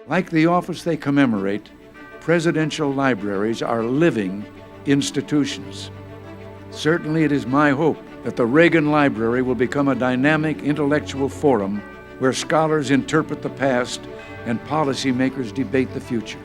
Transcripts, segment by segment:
Like the office they commemorate, presidential libraries are living institutions. Certainly it is my hope that the Reagan Library will become a dynamic intellectual forum where scholars interpret the past and policymakers debate the future.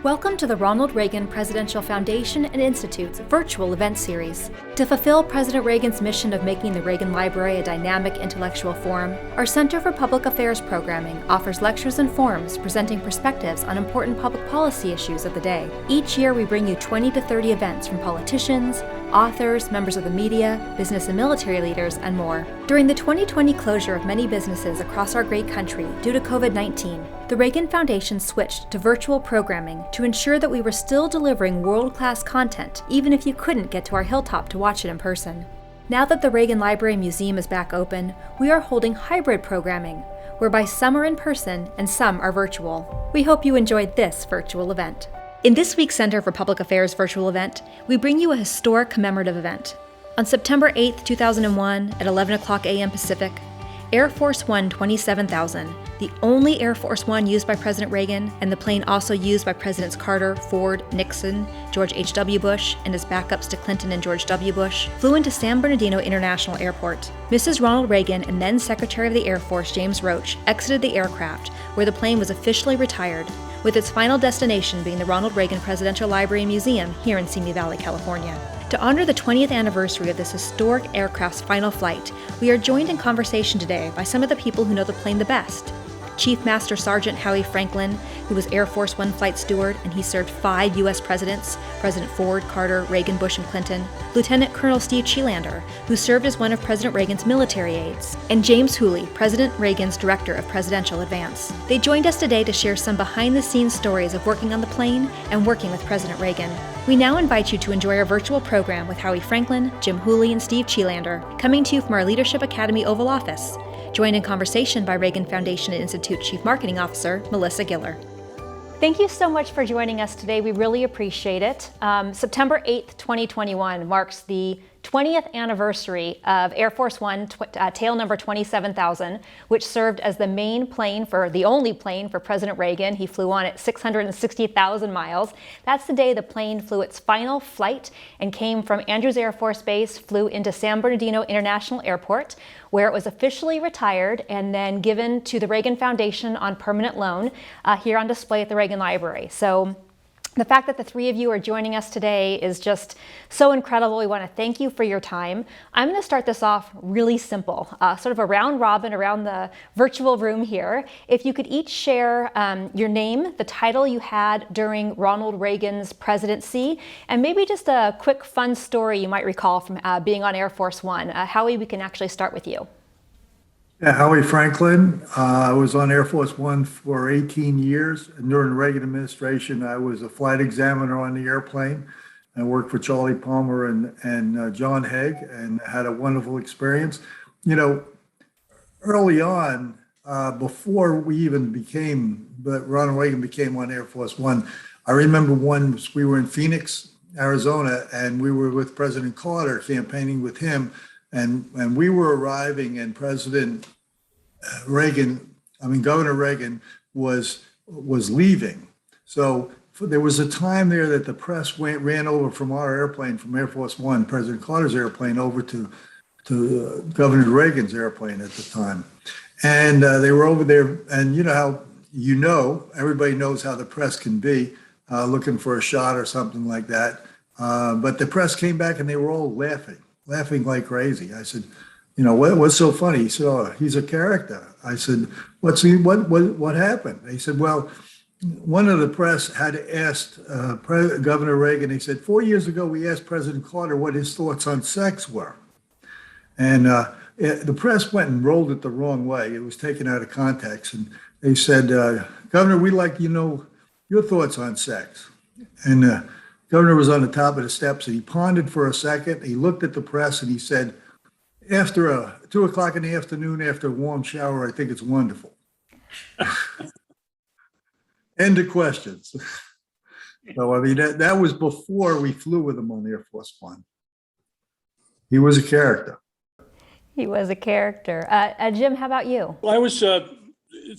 Welcome to the Ronald Reagan Presidential Foundation and Institute's virtual event series. To fulfill President Reagan's mission of making the Reagan Library a dynamic intellectual forum, our Center for Public Affairs programming offers lectures and forums presenting perspectives on important public policy issues of the day. Each year we bring you 20 to 30 events from politicians, authors, members of the media, business and military leaders, and more. During the 2020 closure of many businesses across our great country due to COVID-19, the Reagan Foundation switched to virtual programming to ensure that we were still delivering world-class content, even if you couldn't get to our hilltop to watch it in person. Now that the Reagan Library Museum is back open, we are holding hybrid programming, whereby some are in person and some are virtual. We hope you enjoyed this virtual event. In this week's Center for Public Affairs virtual event, we bring you a historic commemorative event. On September 8, 2001, at 11 o'clock a.m. Pacific, Air Force One 27,000, the only Air Force One used by President Reagan and the plane also used by Presidents Carter, Ford, Nixon, George H.W. Bush, and his backups to Clinton and George W. Bush, flew into San Bernardino International Airport. Mrs. Ronald Reagan and then Secretary of the Air Force James Roach exited the aircraft, where the plane was officially retired, with its final destination being the Ronald Reagan Presidential Library and Museum here in Simi Valley, California. To honor the 20th anniversary of this historic aircraft's final flight, we are joined in conversation today by some of the people who know the plane the best. Chief Master Sergeant Howie Franklin, who was Air Force One flight steward, and he served 5 U.S. presidents, President Ford, Carter, Reagan, Bush, and Clinton. Lieutenant Colonel Steve Chealander, who served as one of President Reagan's military aides. And James Hooley, President Reagan's Director of Presidential Advance. They joined us today to share some behind-the-scenes stories of working on the plane and working with President Reagan. We now invite you to enjoy our virtual program with Howie Franklin, Jim Hooley, and Steve Chealander, coming to you from our Leadership Academy Oval Office. Joined in conversation by Reagan Foundation and Institute Chief Marketing Officer, Melissa Giller. Thank you so much for joining us today. We really appreciate it. September 8th, 2021 marks the 20th anniversary of Air Force One tail number 27,000, which served as the only plane for President Reagan. He flew on at 660,000 miles. That's the day the plane flew its final flight and came from Andrews Air Force Base, flew into San Bernardino International Airport, where it was officially retired and then given to the Reagan Foundation on permanent loan here on display at the Reagan Library. So the fact that the three of you are joining us today is just so incredible. We want to thank you for your time. I'm going to start this off really simple, sort of a round robin around the virtual room here. If you could each share your name, the title you had during Ronald Reagan's presidency, and maybe just a quick fun story you might recall from being on Air Force One. Howie, we can actually start with you. Yeah, Howie Franklin. I was on Air Force One for 18 years. During the Reagan administration, I was a flight examiner on the airplane. I worked for Charlie Palmer and John Haig and had a wonderful experience. You know, early on, before Ronald Reagan became on Air Force One, I remember once we were in Phoenix, Arizona, and we were with President Carter campaigning with him. And we were arriving, and Governor Reagan was leaving. So there was a time there that the press ran over from our airplane, from Air Force One, President Carter's airplane, over to Governor Reagan's airplane at the time. And they were over there, and everybody knows how the press can be, looking for a shot or something like that. But the press came back and they were all laughing like crazy. I said, what's so funny? He said, oh, he's a character. I said, what happened? He said, well, one of the press had asked Governor Reagan, he said, 4 years ago, we asked President Carter what his thoughts on sex were. And the press went and rolled it the wrong way. It was taken out of context. And they said, Governor, we'd like to know your thoughts on sex. And Governor was on the top of the steps and he pondered for a second. He looked at the press and he said, after 2 o'clock in the afternoon, after a warm shower, I think it's wonderful. End of questions. So, that was before we flew with him on Air Force One. He was a character. He was a character. Jim, how about you? Well, I was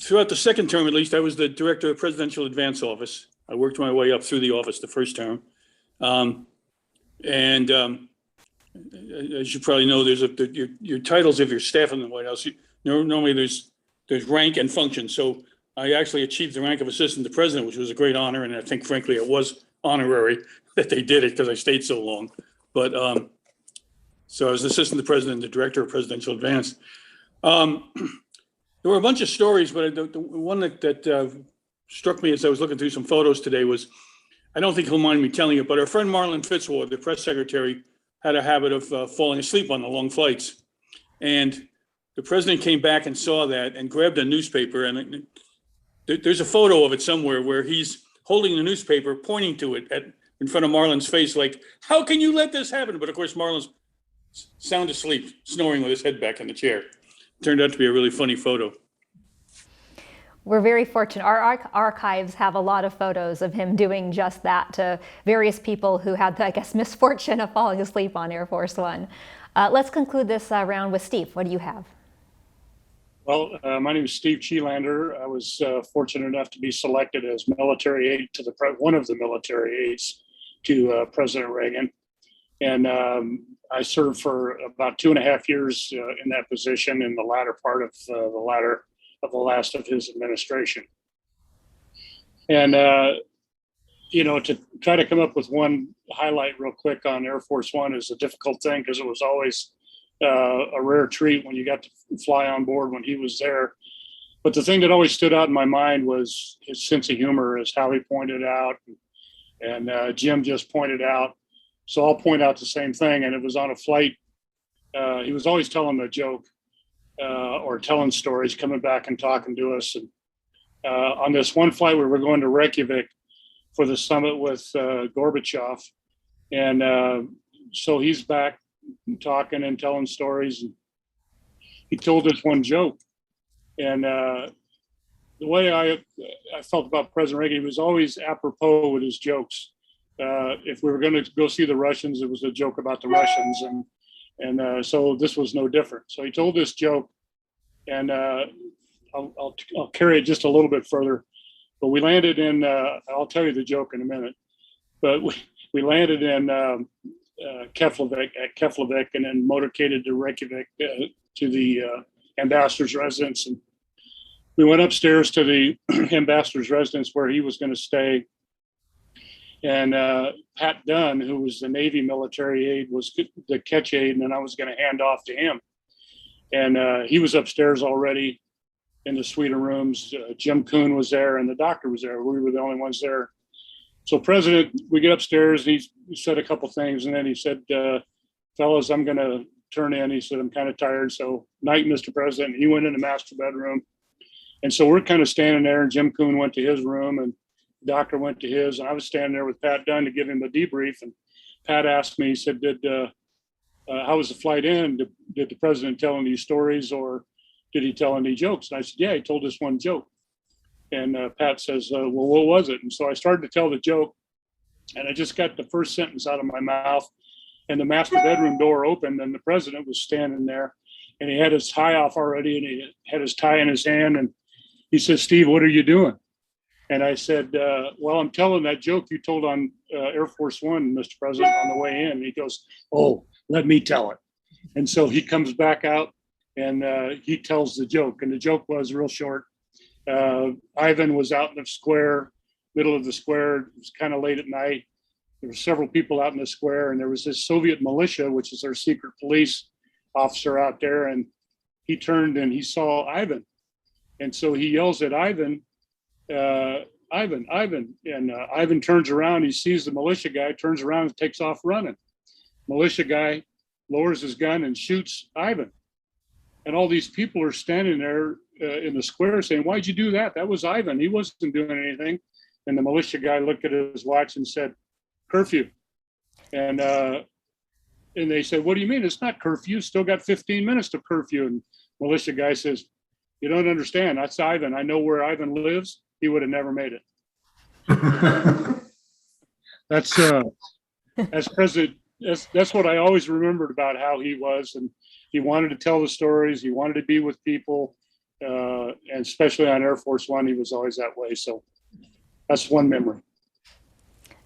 throughout the second term, at least, I was the director of Presidential Advance Office. I worked my way up through the office the first term. And as you probably know, there's your titles of your staff in the White House. Normally there's rank and function. So I actually achieved the rank of assistant to president, which was a great honor. And I think, frankly, it was honorary that they did it because I stayed so long. But so I was assistant to president, the director of Presidential Advance. There were a bunch of stories, but the one that struck me as I was looking through some photos today was, I don't think he'll mind me telling you, but our friend Marlon Fitzwater, the press secretary, had a habit of falling asleep on the long flights. And the president came back and saw that and grabbed a newspaper. And there's a photo of it somewhere where he's holding the newspaper, pointing to it in front of Marlon's face, like, how can you let this happen? But of course, Marlon's sound asleep, snoring with his head back in the chair. Turned out to be a really funny photo. We're very fortunate. Our archives have a lot of photos of him doing just that to various people who had the, I guess, misfortune of falling asleep on Air Force One. Let's conclude this round with Steve. What do you have? Well, my name is Steve Chealander. I was fortunate enough to be selected as military aide to one of the military aides to President Reagan. And I served for about 2.5 years in that position in the latter part of the last of his administration. And, to try to come up with one highlight real quick on Air Force One is a difficult thing because it was always a rare treat when you got to fly on board when he was there. But the thing that always stood out in my mind was his sense of humor, as Howie pointed out, and Jim just pointed out. So I'll point out the same thing. And it was on a flight. He was always telling a joke or telling stories, coming back and talking to us. And on this one flight, we were going to Reykjavik for the summit with Gorbachev. And so he's back talking and telling stories. And he told us one joke. And the way I felt about President Reagan, he was always apropos with his jokes. If we were going to go see the Russians, it was a joke about the Russians, and so this was no different. So he told this joke, and I'll carry it just a little bit further. But we landed in. I'll tell you the joke in a minute. But we landed in Keflavik, and then motorcaded to Reykjavik to the ambassador's residence, and we went upstairs to the ambassador's residence where he was going to stay. And Pat Dunn, who was the Navy military aide, was the catch aide, and then I was going to hand off to him. And he was upstairs already in the suite of rooms. Jim Kuhn was there, and the doctor was there. We were the only ones there. So we get upstairs, and he said a couple things, and then he said, fellas, I'm going to turn in. He said, I'm kind of tired, so night, Mr. President. He went in the master bedroom. And so we're kind of standing there, and Jim Kuhn went to his room, and doctor went to his, and I was standing there with Pat Dunn to give him a debrief. And Pat asked me, he said, how was the flight in? Did the president tell any stories, or did he tell any jokes? And I said, yeah, he told us one joke. And Pat says, well, what was it? And so I started to tell the joke, and I just got the first sentence out of my mouth, and the master bedroom door opened, and the president was standing there, and he had his tie off already, and he had his tie in his hand, and he said, Steve, what are you doing? And I said, well, I'm telling that joke you told on Air Force One, Mr. President, on the way in. And he goes, oh, let me tell it. And so he comes back out, and he tells the joke. And the joke was real short. Ivan was out in the square, middle of the square. It was kind of late at night. There were several people out in the square, and there was this Soviet militia, which is their secret police officer out there. And he turned and he saw Ivan. And so he yells at Ivan, Ivan. And Ivan turns around, he sees the militia guy, turns around and takes off running. Militia guy lowers his gun and shoots Ivan. And all these people are standing there in the square saying, why'd you do that? That was Ivan. He wasn't doing anything. And the militia guy looked at his watch and said, curfew. And they said, what do you mean? It's not curfew. Still got 15 minutes to curfew. And militia guy says, you don't understand. That's Ivan. I know where Ivan lives. He would have never made it. That's as president. That's what I always remembered about how he was, and he wanted to tell the stories. He wanted to be with people. and especially on Air Force One, he was always that way. So that's one memory.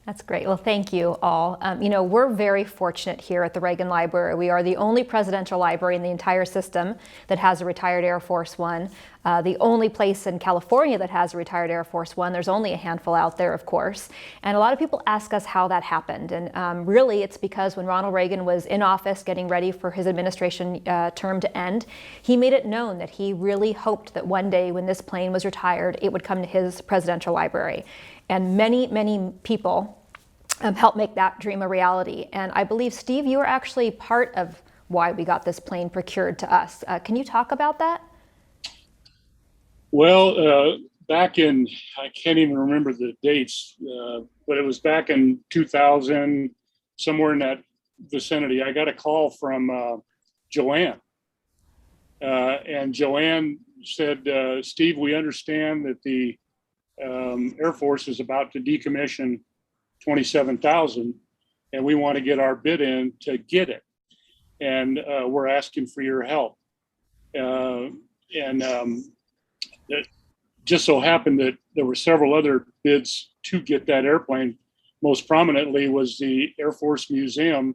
That's great. Well, thank you all. We're very fortunate here at the Reagan Library. We are the only presidential library in the entire system that has a retired Air Force One. The only place in California that has a retired Air Force One. There's only a handful out there, of course. And a lot of people ask us how that happened. And really, it's because when Ronald Reagan was in office getting ready for his administration term to end, he made it known that he really hoped that one day when this plane was retired, it would come to his presidential library. And many, many people helped make that dream a reality. And I believe, Steve, you were actually part of why we got this plane procured to us. Can you talk about that? Well, back in, I can't even remember the dates, but it was back in 2000, somewhere in that vicinity. I got a call from Joanne. And Joanne said, Steve, we understand that the Air Force is about to decommission 27,000, and we want to get our bid in to get it. And we're asking for your help. It just so happened that there were several other bids to get that airplane. Most prominently was the Air Force Museum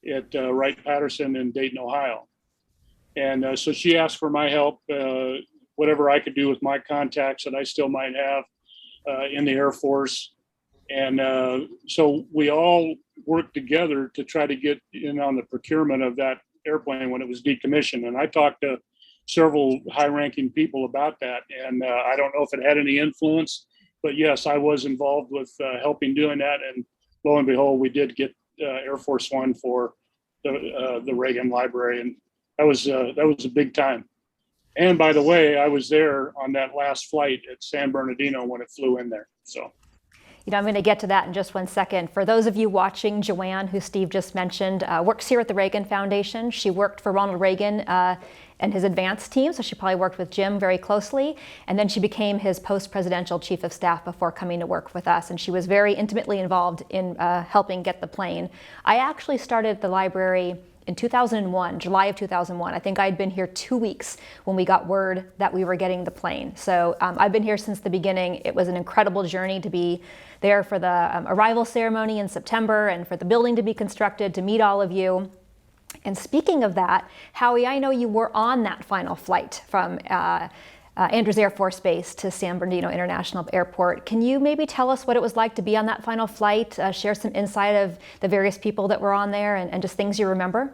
at Wright-Patterson in Dayton, Ohio. And so she asked for my help, whatever I could do with my contacts that I still might have in the Air Force. And so we all worked together to try to get in on the procurement of that airplane when it was decommissioned. And I talked to several high-ranking people about that. And I don't know if it had any influence, but yes, I was involved with helping doing that. And lo and behold, we did get Air Force One for the Reagan Library. And that was a big time. And by the way, I was there on that last flight at San Bernardino when it flew in there. So. I'm going to get to that in just one second. For those of you watching, Joanne, who Steve just mentioned, works here at the Reagan Foundation. She worked for Ronald Reagan and his advance team, so she probably worked with Jim very closely. And then she became his post-presidential chief of staff before coming to work with us. And she was very intimately involved in helping get the plane. I actually started at the library in 2001, July of 2001. I think I'd been here 2 weeks when we got word that we were getting the plane. So I've been here since the beginning. It was an incredible journey to be there for the arrival ceremony in September and for the building to be constructed, to meet all of you. And speaking of that, Howie, I know you were on that final flight from Andrews Air Force Base to San Bernardino International Airport. Can you maybe tell us what it was like to be on that final flight, share some insight of the various people that were on there and just things you remember?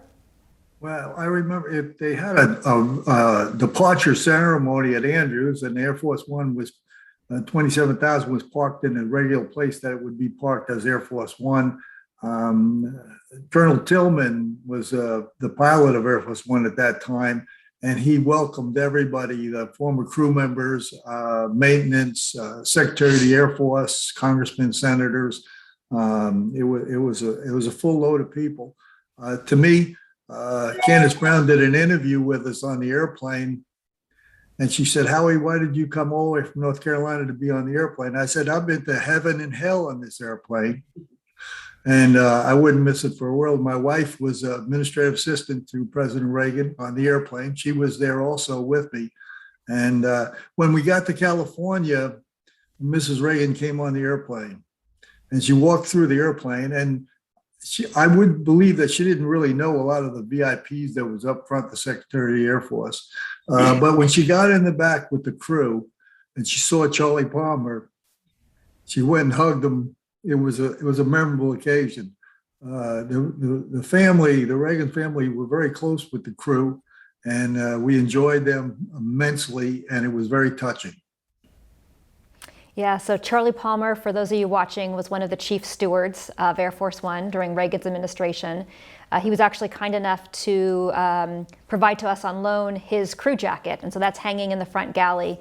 Well, I remember they had a departure ceremony at Andrews, and Air Force One was 27,000 was parked in a regular place that it would be parked as Air Force One. Colonel Tillman was the pilot of Air Force One at that time, and he welcomed everybody, the former crew members, maintenance, Secretary of the Air Force, congressmen, senators. It was a full load of people. To me, Candace Brown did an interview with us on the airplane, and she said, Howie, why did you come all the way from North Carolina to be on the airplane? I said, I've been to heaven and hell on this airplane, and I wouldn't miss it for a world. My wife was administrative assistant to President Reagan on the airplane. She was there also with me. And when we got to California, Mrs. Reagan came on the airplane, and she walked through the airplane, and I would believe that she didn't really know a lot of the VIPs that was up front, the Secretary of the Air Force. But when she got in the back with the crew and she saw Charlie Palmer, she went and hugged him. It was a memorable occasion. The family, the Reagan family, were very close with the crew, and we enjoyed them immensely, and it was very touching. Yeah, so Charlie Palmer, for those of you watching, was one of the chief stewards of Air Force One during Reagan's administration. He was actually kind enough to provide to us on loan his crew jacket, and so that's hanging in the front galley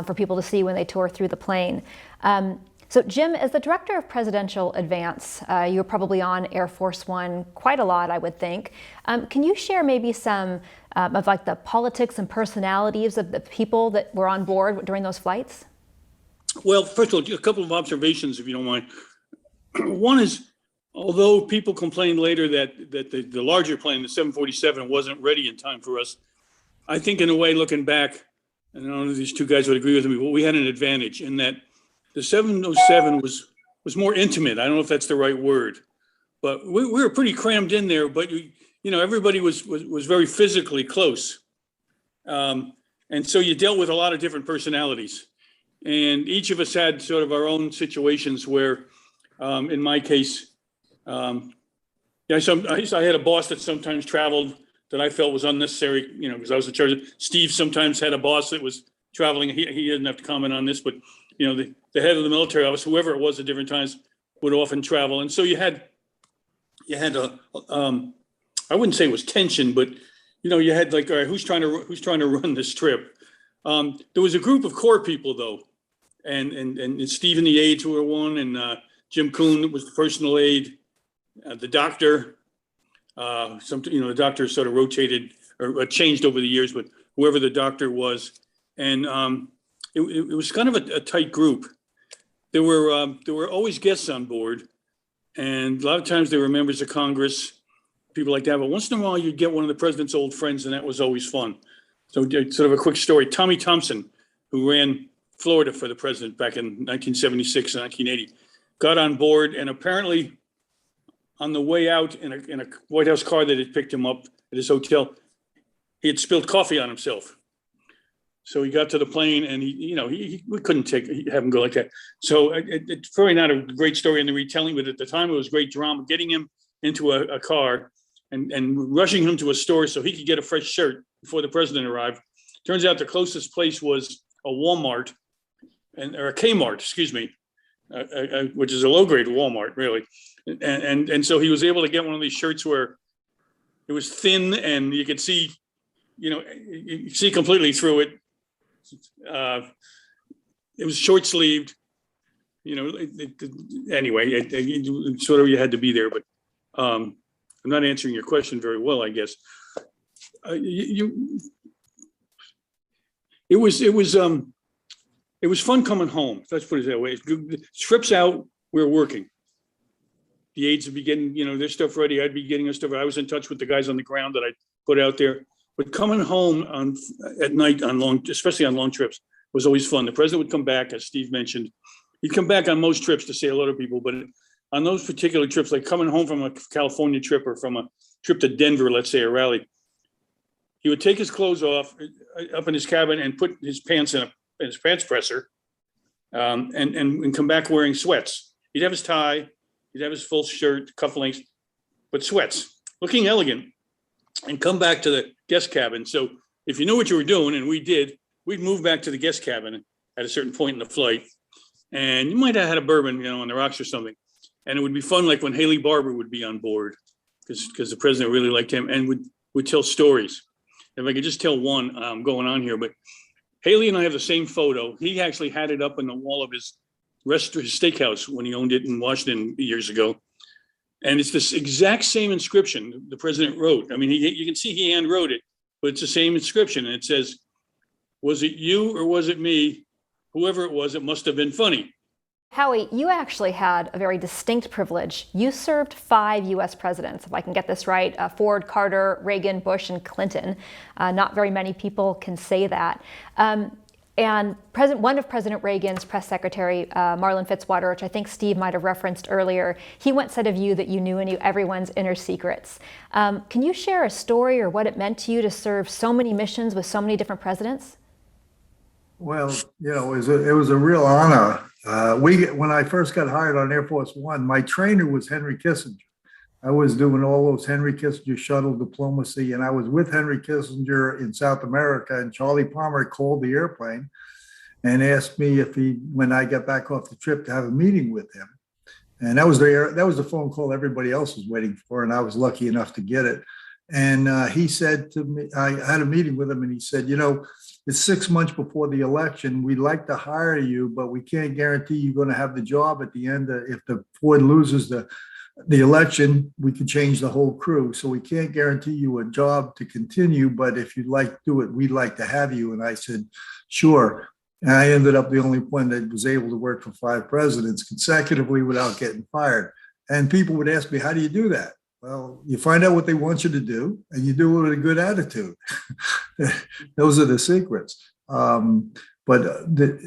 for people to see when they tour through the plane. So Jim, as the director of presidential advance, you were probably on Air Force One quite a lot, I would think. Can you share maybe some of like the politics and personalities of the people that were on board during those flights? Well, first of all, a couple of observations, if you don't mind. One is, although people complained later that the larger plane, the 747, wasn't ready in time for us, I think in a way, looking back, and I don't know if these two guys would agree with me, but we had an advantage in that the 707 was more intimate. I don't know if that's the right word, but we were pretty crammed in there, but everybody was very physically close. And so you dealt with a lot of different personalities, and each of us had sort of our own situations where, in my case, I had a boss that sometimes traveled that I felt was unnecessary, because I was in charge of. Steve sometimes had a boss that was traveling. He didn't have to comment on this, but the head of the military office, whoever it was at different times, would often travel, and so you had a I wouldn't say it was tension, but you had like, all right, who's trying to run this trip? There was a group of core people though, and Steve and the aides were one, and Jim Kuhn was the personal aide, the doctor. The doctor sort of rotated or changed over the years, but whoever the doctor was, and it was kind of a tight group. There were always guests on board, and a lot of times they were members of Congress, people like that. But once in a while, you'd get one of the president's old friends, and that was always fun. So, sort of a quick story: Tommy Thompson, who ran Florida for the president back in 1976 and 1980, got on board, and apparently, on the way out in a White House car that had picked him up at his hotel, he had spilled coffee on himself. So he got to the plane, and we couldn't have him go like that. So it's probably not a great story in the retelling, but at the time it was great drama, getting him into a car and rushing him to a store so he could get a fresh shirt before the president arrived. Turns out the closest place was a Walmart or a Kmart, excuse me, which is a low grade Walmart, really. And so he was able to get one of these shirts where it was thin and you could see, you see completely through it. It was short sleeved, anyway, it sort of, you had to be there, but I'm not answering your question very well, I guess. It was fun coming home. Let's put it that way. Trips out, we were working. The aides would be getting, their stuff ready. I'd be getting our stuff. I was in touch with the guys on the ground that I put out there. But coming home at night especially on long trips, was always fun. The president would come back, as Steve mentioned. He'd come back on most trips to say hello to people, but on those particular trips, like coming home from a California trip or from a trip to Denver, let's say a rally, he would take his clothes off up in his cabin and put his pants in his pants presser, and come back wearing sweats. He'd have his tie, he'd have his full shirt, cufflinks, but sweats, looking elegant, and come back to the guest cabin. So if you knew what you were doing, and we did, we'd move back to the guest cabin at a certain point in the flight, and you might have had a bourbon, on the rocks or something. And it would be fun, like when Haley Barbour would be on board, because the president really liked him, and would tell stories. If I could just tell one going on here, but Haley and I have the same photo. He actually had it up on the wall of his steakhouse when he owned it in Washington years ago. And it's this exact same inscription the president wrote. I mean, you can see he hand wrote it, but it's the same inscription. And it says, "Was it you or was it me? Whoever it was, it must have been funny." Howie, you actually had a very distinct privilege. You served 5 U.S. presidents, if I can get this right, Ford, Carter, Reagan, Bush, and Clinton. Not very many people can say that. And one of President Reagan's press secretary, Marlin Fitzwater, which I think Steve might have referenced earlier, he once said of you that you knew everyone's inner secrets. Can you share a story or what it meant to you to serve so many missions with so many different presidents? Well, it was a real honor. When I first got hired on Air Force One, my trainer was Henry Kissinger. I was doing all those Henry Kissinger shuttle diplomacy, and I was with Henry Kissinger in South America, and Charlie Palmer called the airplane and asked me when I got back off the trip, to have a meeting with him. And that was the phone call everybody else was waiting for, and I was lucky enough to get it. And he said to me, I had a meeting with him, and he said, it's 6 months before the election. We'd like to hire you, but we can't guarantee you're going to have the job at the end. If the Ford loses the election, we could change the whole crew. So we can't guarantee you a job to continue, but if you'd like to do it, we'd like to have you. And I said, sure. And I ended up the only one that was able to work for 5 presidents consecutively without getting fired. And people would ask me, how do you do that? Well, you find out what they want you to do, and you do it with a good attitude. Those are the secrets. But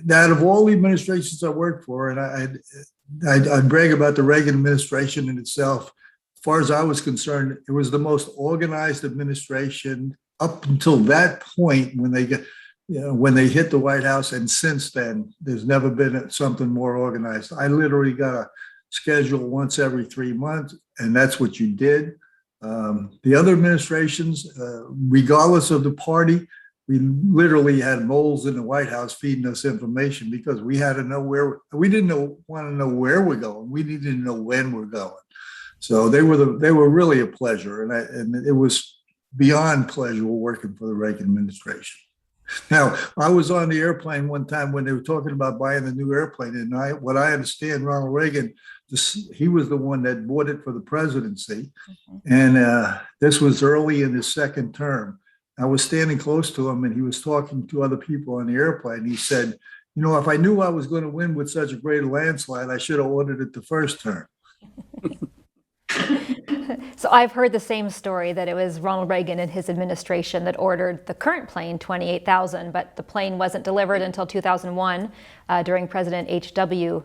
that of all the administrations I worked for, and I'd brag about the Reagan administration in itself. As far as I was concerned, it was the most organized administration up until that point when they when they hit the White House. And since then, there's never been something more organized. I literally got a schedule once every 3 months, and that's what you did. The other administrations, regardless of the party, we literally had moles in the White House feeding us information because we had to know we didn't want to know where we're going. We needed to know when we're going. So they were really a pleasure. And it was beyond pleasurable working for the Reagan administration. Now, I was on the airplane one time when they were talking about buying the new airplane. And what I understand, Ronald Reagan, he was the one that bought it for the presidency. And this was early in his second term. I was standing close to him and he was talking to other people on the airplane. He said, if I knew I was going to win with such a great landslide, I should have ordered it the first term. So I've heard the same story, that it was Ronald Reagan and his administration that ordered the current plane, 28,000, but the plane wasn't delivered until 2001 during President H.W.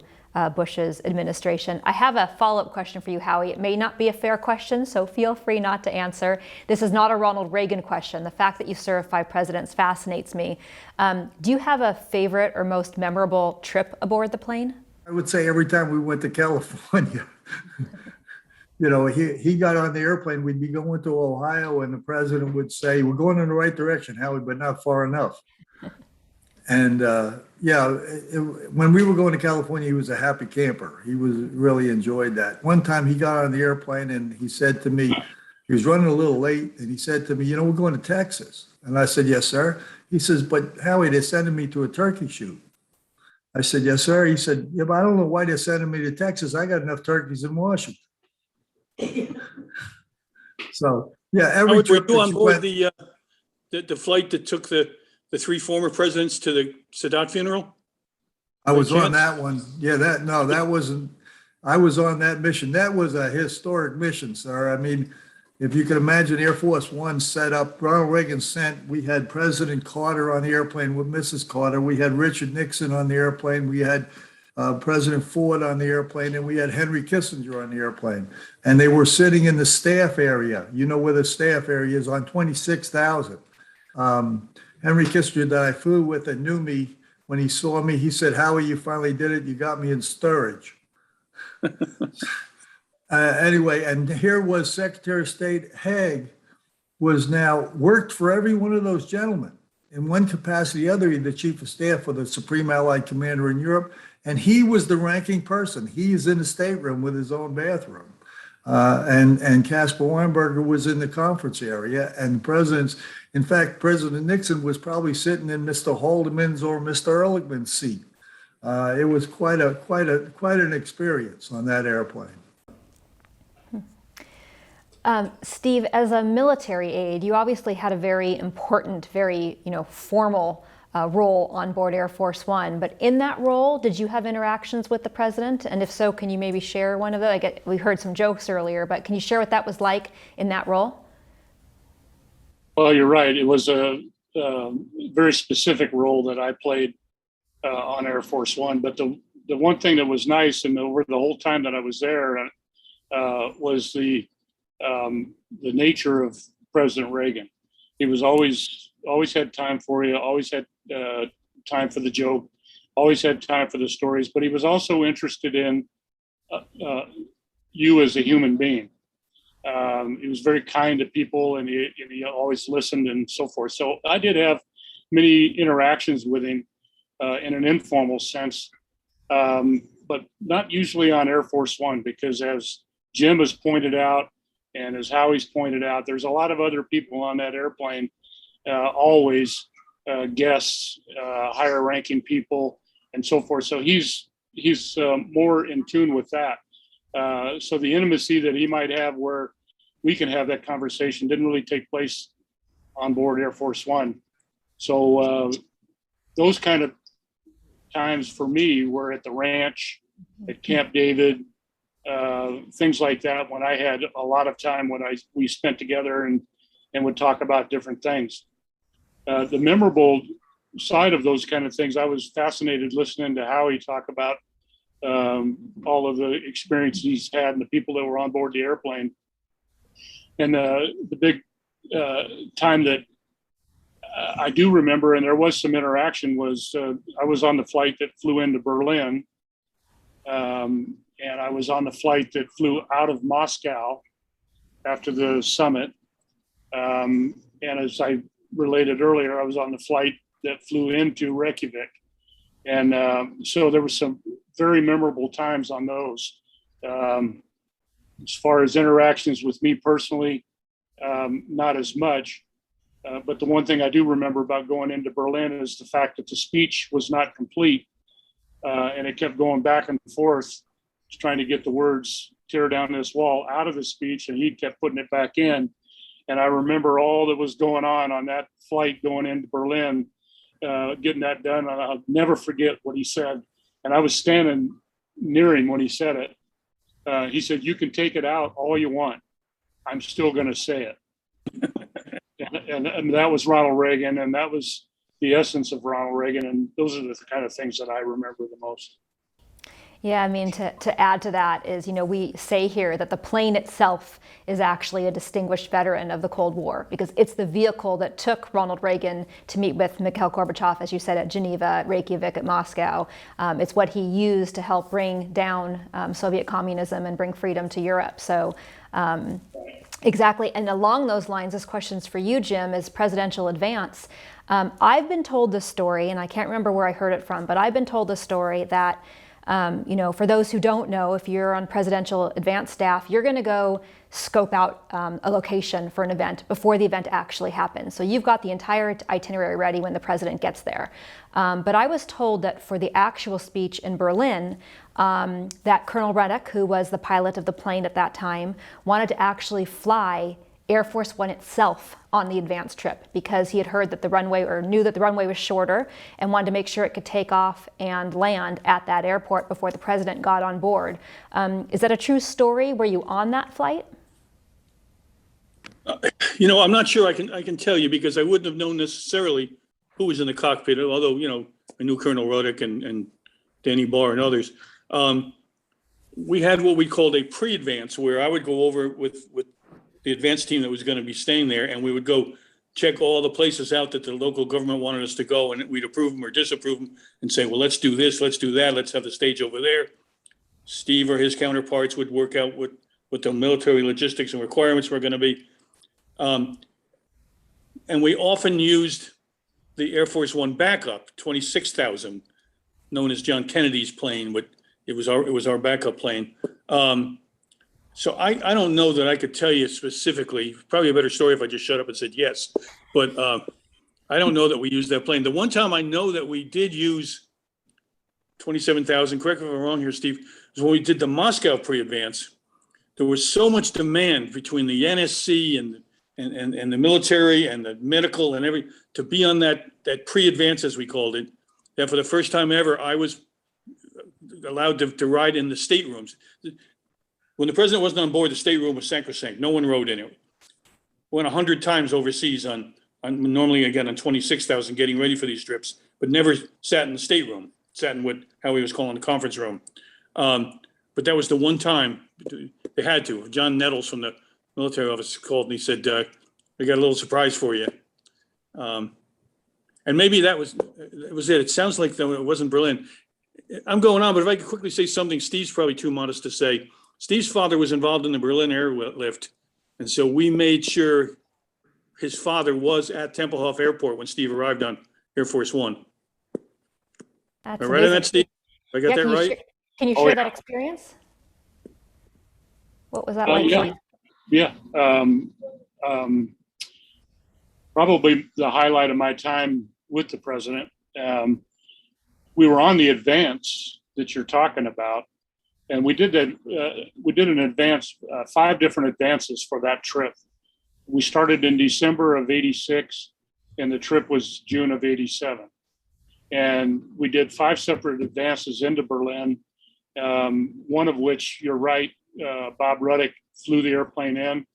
Bush's administration. I have a follow-up question for you, Howie. It may not be a fair question, so feel free not to answer. This is not a Ronald Reagan question. The fact that you served 5 presidents fascinates me. Do you have a favorite or most memorable trip aboard the plane? I would say every time we went to California, he got on the airplane, we'd be going to Ohio, and the president would say, "We're going in the right direction, Howie, but not far enough." And when we were going to California, he was a happy camper. He really enjoyed that. One time he got on the airplane and he said to me, he was running a little late, and he said to me, "We're going to Texas." And I said, "Yes, sir." He says, "But Howie, they're sending me to a turkey shoot." I said, "Yes, sir." He said, "Yeah, but I don't know why they're sending me to Texas. I got enough turkeys in Washington." So, yeah, every trip were you that on you board went, the flight that took the 3 former presidents to the Sadat funeral? I was By on that one. Yeah, that wasn't, I was on that mission. That was a historic mission, sir. I mean, if you can imagine Air Force One set up, Ronald Reagan we had President Carter on the airplane with Mrs. Carter. We had Richard Nixon on the airplane. We had President Ford on the airplane, and we had Henry Kissinger on the airplane. And they were sitting in the staff area, where the staff area is, on 26,000. Henry Kissinger, that I flew with and knew me, when he saw me, he said, "Howie, you finally did it. You got me in Sturridge." Anyway, and here was Secretary of State Haig worked for every one of those gentlemen in one capacity or other, the chief of staff for the Supreme Allied Commander in Europe. And he was the ranking person. He's in the stateroom with his own bathroom. And Caspar Weinberger was in the conference area. And in fact, President Nixon was probably sitting in Mr. Haldeman's or Mr. Ehrlichman's seat. It was quite an experience on that airplane. Steve, as a military aide, you obviously had a very important, very formal role on board Air Force One. But in that role, did you have interactions with the president? And if so, can you maybe share one of them? We heard some jokes earlier, but can you share what that was like in that role? Well, you're right. It was a very specific role that I played on Air Force One. But the one thing that was nice, and over the whole time that I was there, was the nature of President Reagan. He was always had time for you, always had time for the joke, always had time for the stories, but he was also interested in you as a human being. He was very kind to people, and he always listened and so forth. So I did have many interactions with him in an informal sense, but not usually on Air Force One, because as Jim has pointed out, and as Howie's pointed out, there's a lot of other people on that airplane, always guests, higher ranking people, and so forth. So he's more in tune with that. So the intimacy that he might have where we can have that conversation didn't really take place on board Air Force One. So those kind of times for me were at the ranch, at Camp David, things like that, when I had a lot of time when we spent together and would talk about different things. The memorable outside of those kind of things, I was fascinated listening to Howie talk about all of the experiences he's had and the people that were on board the airplane. And the big time that I do remember, and there was some interaction, was I was on the flight that flew into Berlin, and I was on the flight that flew out of Moscow after the summit. And as I related earlier, I was on the flight that flew into Reykjavik. And so there were some very memorable times on those. As far as interactions with me personally, not as much. But the one thing I do remember about going into Berlin is the fact that the speech was not complete. And it kept going back and forth, trying to get the words "tear down this wall" out of the speech, and he kept putting it back in. And I remember all that was going on that flight going into Berlin, getting that done. And I'll never forget what he said. And I was standing near him when he said it. He said, "You can take it out all you want. I'm still going to say it." and that was Ronald Reagan, and that was the essence of Ronald Reagan. And those are the kind of things that I remember the most. Yeah, I mean, to add to that is, we say here that the plane itself is actually a distinguished veteran of the Cold War, because it's the vehicle that took Ronald Reagan to meet with Mikhail Gorbachev, as you said, at Geneva, at Reykjavik, at Moscow. It's what he used to help bring down Soviet communism and bring freedom to Europe. So exactly. And along those lines, this question's for you, Jim, is presidential advance. I've been told this story, and I can't remember where I heard it from, but I've been told this story that for those who don't know, if you're on presidential advance staff, you're going to go scope out a location for an event before the event actually happens. So you've got the entire itinerary ready when the president gets there. But I was told that for the actual speech in Berlin, that Colonel Reddick, who was the pilot of the plane at that time, wanted to actually fly Air Force One itself on the advance trip, because he had heard that the runway, or knew that the runway was shorter, and wanted to make sure it could take off and land at that airport before the president got on board. Is that a true story? Were you on that flight? I'm not sure I can tell you, because I wouldn't have known necessarily who was in the cockpit, although, I knew Colonel Reddick and Danny Barr and others. We had what we called a pre-advance, where I would go over with the advance team that was going to be staying there, and we would go check all the places out that the local government wanted us to go, and we'd approve them or disapprove them and say, well, let's do this, let's do that, let's have the stage over there. Steve or his counterparts would work out what the military logistics and requirements were going to be. And we often used the Air Force One backup, 26,000, known as John Kennedy's plane, but it was our backup plane. So I don't know that I could tell you specifically. Probably a better story if I just shut up and said yes. But I don't know that we used that plane. The one time I know that we did use 27,000, correct me if I'm wrong here, Steve, was when we did the Moscow pre-advance. There was so much demand between the NSC and the military and the medical and to be on that pre-advance, as we called it, that for the first time ever, I was allowed to ride in the staterooms. When the president wasn't on board, the stateroom was sacrosanct. No one rode in it. Went 100 times overseas on normally again on 26,000 getting ready for these trips, but never sat in the stateroom. Sat in what Howie was calling the conference room. But that was the one time they had to. John Nettles from the military office called and he said, "We got a little surprise for you." And maybe that was it. It sounds like though it wasn't Berlin. I'm going on, but if I could quickly say something, Steve's probably too modest to say. Steve's father was involved in the Berlin airlift, and so we made sure his father was at Tempelhof Airport when Steve arrived on Air Force One. That's Am I right on that, Steve? I got that right? Can you share that experience? What was that like? Yeah. Probably the highlight of my time with the president. We were on the advance that you're talking about. And we did that. We did an advance, 5 different advances for that trip. We started in December of '86, and the trip was June of '87. And we did 5 separate advances into Berlin. One of which, you're right, Bob Ruddick flew the airplane in,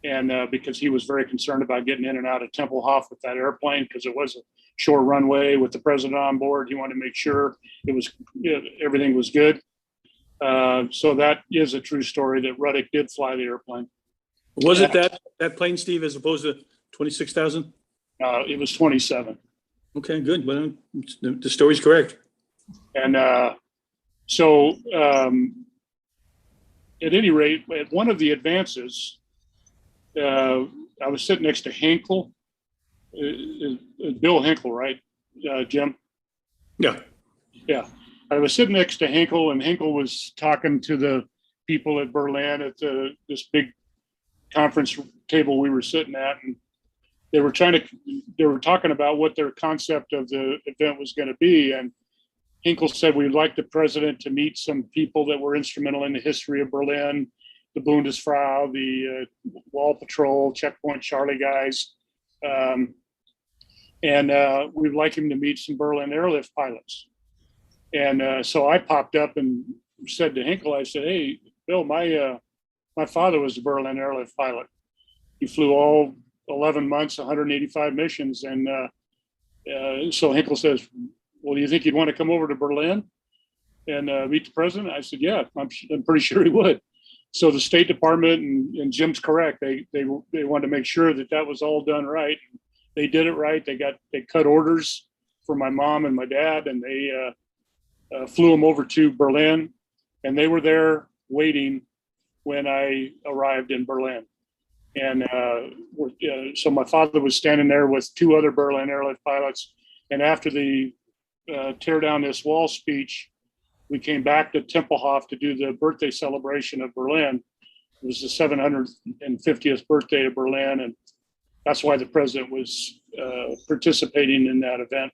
and because he was very concerned about getting in and out of Tempelhof with that airplane, because it was short runway with the president on board. He wanted to make sure everything was good. So that is a true story that Ruddick did fly the airplane. Was it that plane, Steve, as opposed to 26,000? It was 27. Okay, good. Well, the story's correct. And so at any rate, at one of the advances, I was sitting next to Hinkle, Bill Hinkle, right, Jim? Yeah. Yeah. I was sitting next to Hinkle, and Hinkle was talking to the people at Berlin at this big conference table we were sitting at, and they were talking about what their concept of the event was going to be. And Hinkle said, we'd like the president to meet some people that were instrumental in the history of Berlin, the Bundesfrau, the Wall Patrol, Checkpoint Charlie guys. And we'd like him to meet some Berlin airlift pilots. And so I popped up and said to Hinkle, I said, hey, Bill, my father was a Berlin airlift pilot. He flew all 11 months, 185 missions. And so Hinkle says, well, do you think he'd want to come over to Berlin and meet the president? I said, yeah, I'm pretty sure he would. So the State Department, and Jim's correct, they wanted to make sure that was all done right. They did it right. They cut orders for my mom and my dad, and they flew them over to Berlin, and they were there waiting when I arrived in Berlin. And so my father was standing there with two other Berlin airlift pilots. And after the tear down this wall speech, we came back to Tempelhof to do the birthday celebration of Berlin. It was the 750th birthday of Berlin, and that's why the president was participating in that event.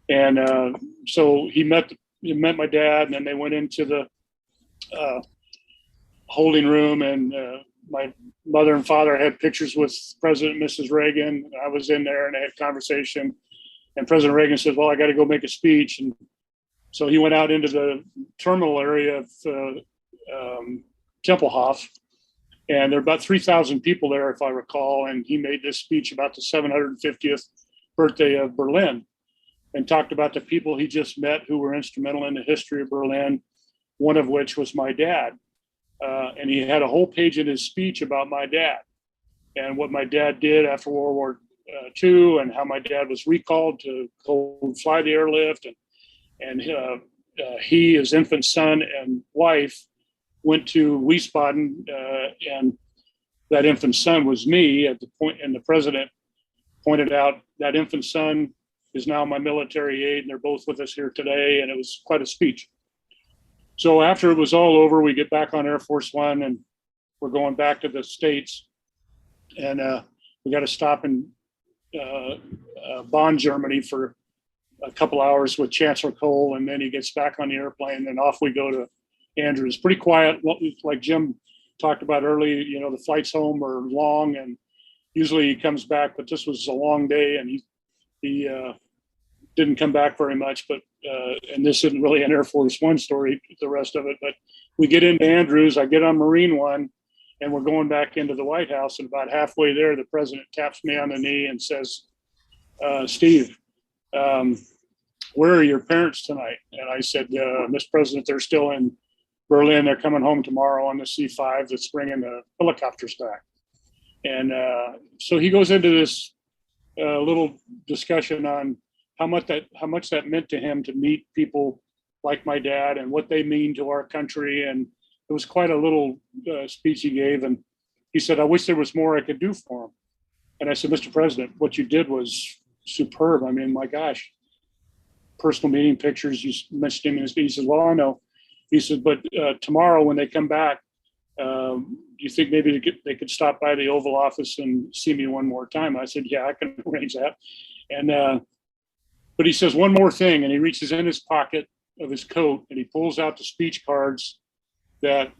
And so he met my dad, and then they went into the holding room, and my mother and father had pictures with President and Mrs. Reagan. I was in there, and they had conversation. And President Reagan said, well, I got to go make a speech. And so he went out into the terminal area of Tempelhof, and there are about 3,000 people there, if I recall. And he made this speech about the 750th birthday of Berlin and talked about the people he just met who were instrumental in the history of Berlin, one of which was my dad. And he had a whole page in his speech about my dad and what my dad did after World War II, and how my dad was recalled to go fly the airlift, and he, his infant son and wife, went to Wiesbaden, and that infant son was me at the point. And the president pointed out that infant son is now my military aide, and they're both with us here today. And it was quite a speech. So after it was all over, we get back on Air Force One, and we're going back to the States, and we got to stop in Bonn, Germany for a couple hours with Chancellor Kohl, and then he gets back on the airplane, and off we go to Andrews. Pretty quiet, like Jim talked about earlier. You know, the flights home are long, and usually he comes back, but this was a long day, and he didn't come back very much. But and this isn't really an Air Force One story, the rest of it. But we get into Andrews. I get on Marine One, and we're going back into the White House. And about halfway there, the president taps me on the knee and says, Steve, where are your parents tonight? And I said, Mr. President, they're still in Berlin. They're coming home tomorrow on the C-5 that's bringing the helicopters back. And so he goes into this little discussion on how much that meant to him to meet people like my dad and what they mean to our country. And it was quite a little speech he gave. And he said, I wish there was more I could do for him. And I said, Mr. President, what you did was superb. I mean, my gosh, personal meeting pictures, you mentioned him in his speech. He said, well, I know. He said, but tomorrow when they come back, do you think maybe they could stop by the Oval Office and see me one more time? I said, yeah, I can arrange that. And but he says one more thing, and he reaches in his pocket of his coat and he pulls out the speech cards that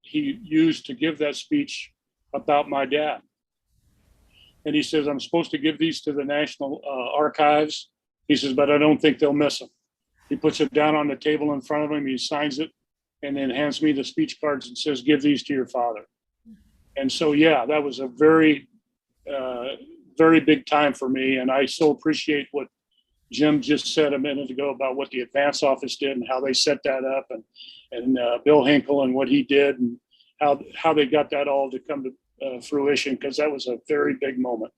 he used to give that speech about my dad. And he says, I'm supposed to give these to the National Archives. He says, but I don't think they'll miss them. He puts it down on the table in front of him. He signs it and then hands me the speech cards and says, give these to your father. And so, yeah, that was a very very big time for me. And I so appreciate what Jim just said a minute ago about what the advance office did and how they set that up, and Bill Hinkle and what he did, and how they got that all to come to fruition, because that was a very big moment.